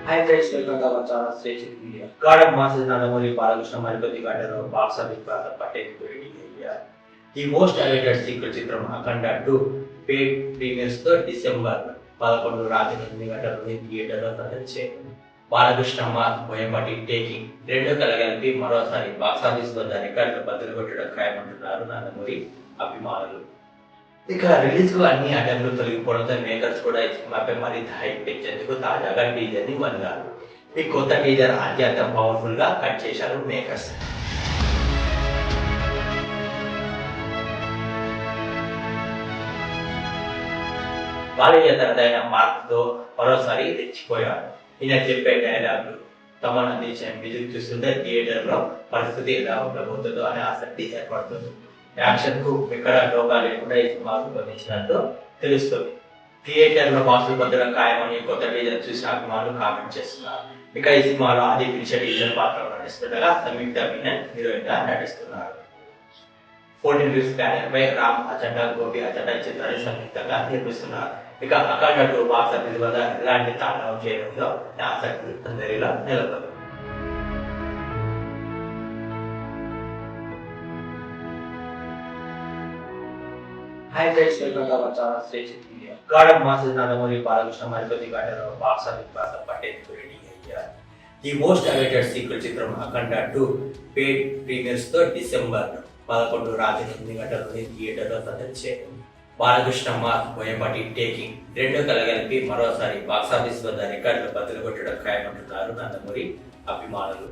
Hi friends, welcome to our channel Station Media. God of Masses Nanamuri Balakrishna Maripati Gataro Box Office Brother Patel India. The most awaited sequel Chitram Akanda 2 paid premieres December 11 రాత్రి గంటల థియేటర్లో ప్రదర్శించారు. Balakrishnamma Boyapati taking రెండు కలగలిపి మరోసారి box office వద్ద రికార్డులు బదులు కొట్టడం ఖాయమంటున్నారు నందమూరి అభిమానులు. ఇక రిలీజ్ కు అన్ని అడ్డంకులు తొలగిపోవడంతో మేకర్స్ కూడా ఈ సినిమాపై మరింత హైప్ పెంచేందుకు తాజాగా టీజర్ ని వదిలారు. ఈ కొత్త టీజర్ అత్యంత పవర్ఫుల్ గా కట్ చేశారు మేకర్స్. బాలయ్య తనదైన మార్క్ తో మరోసారి రెచ్చిపోయాడు. ఈయన చెప్పే డైలాగులు తమను అందించిన మ్యూజిక్ చూస్తుంటే థియేటర్ లో పరిస్థితి ఎలా ఉండబోతుందో అనే ఆసక్తి ఏర్పడుతుంది. యాక్షన్ కు ఎక్కడ డోకా లేకుండా ఈ సినిమా రూపొందించినట్టు తెలుస్తుంది. థియేటర్ లో బాక్సులు పొందడం ఖాయమని కొత్త టీజర్ చూసిన అభిమానులు కామెంట్ చేస్తున్నారు. ఇక ఈ సినిమాలో ఆది పిలిచే టీజర్ పాత్రలో నటిస్తుండగా సంయుక్త మీనన్ హీరోయిన్ గా నటిస్తున్నారు. 14 Reels బ్యానర్ పై రామ్ అజెండా గోపి అజెండా చిత్రాన్ని సంయుక్తంగా నిర్మిస్తున్నారు. ఇక అఖండ 2 బాక్స్ ఆఫీస్ వద్ద ఎలాంటి తాండవం చేయడంలో ఆసక్తి అందరిలో నెలకొంది. Hi friends, welcome to our channel Station Media. God of Masses Nanamuri Balakrishna Maripati Gataro Box Office Brother Patel India. The most awaited sequel Chitram Akanda 2 paid premieres December 11 రాత్రి గంటల థియేటర్లో ప్రదర్శించారు. బాలకృష్ణమ్మ బోయపాటి టేకింగ్ రెండు కలగలిపి మరోసారి బాక్స్ ఆఫీస్ వద్ద రికార్డులు బదులు కొట్టడం ఖాయమంటున్నారు నందమూరి అభిమానులు.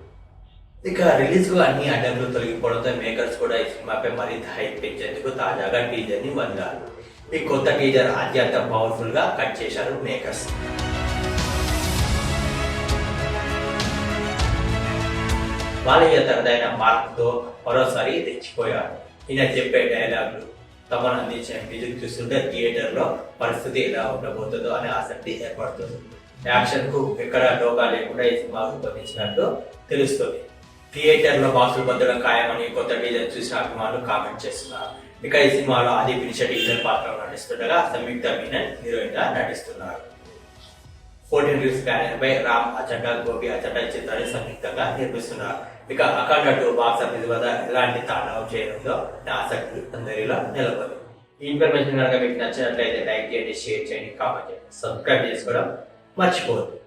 ఇక రిలీజ్ కు అన్ని అడ్డంకులు తొలగిపోవడంతో మేకర్స్ కూడా ఈ సినిమాపై మరింత హైప్ పెంచేందుకు తాజాగా టీజర్ ని వదిలారు. ఈ కొత్త టీజర్ అత్యంత పవర్ఫుల్ గా కట్ చేశారు మేకర్స్. బాలయ్య తనదైన మార్క్ తో మరోసారి రెచ్చిపోయాడు. ఈయన చెప్పే డైలాగులు తమను అందించిన మ్యూజిక్ చూస్తుంటే థియేటర్ లో పరిస్థితి ఎలా ఉండబోతుందో అనే ఆసక్తి ఏర్పడుతుంది. యాక్షన్ కు ఎక్కడ డోకా లేకుండా ఈ సినిమా రూపొందించినట్టు తెలుస్తుంది. థియేటర్ లో బాక్సులు పొందడం ఖాయమని కొత్త టీజర్ చూసిన అభిమానులు కామెంట్ చేస్తున్నారు. ఇక ఈ సినిమాలో ఆది పిలిచే టీజర్ పాత్రలో నటిస్తుండగా సంయుక్త మీనన్ హీరోయిన్ గా నటిస్తున్నారు. 14 Reels బ్యానర్ పై రామ్ అజెండా గోపి అజెండా చిత్రాన్ని సంయుక్తంగా నిర్మిస్తున్నారు. ఇక అఖండ 2 బాక్స్ ఆఫీస్ వద్ద ఎలాంటి తాండవం చేయడంలో ఆసక్తి అందరిలో నెలకొంది. ఈ ఇన్ఫర్మేషన్ కనుక మీకు నచ్చినట్లయితే లైక్ చేయండి, షేర్ చేయండి, కామెంట్ చేయండి, సబ్స్క్రైబ్ చేసుకోవడం మర్చిపోవద్దు.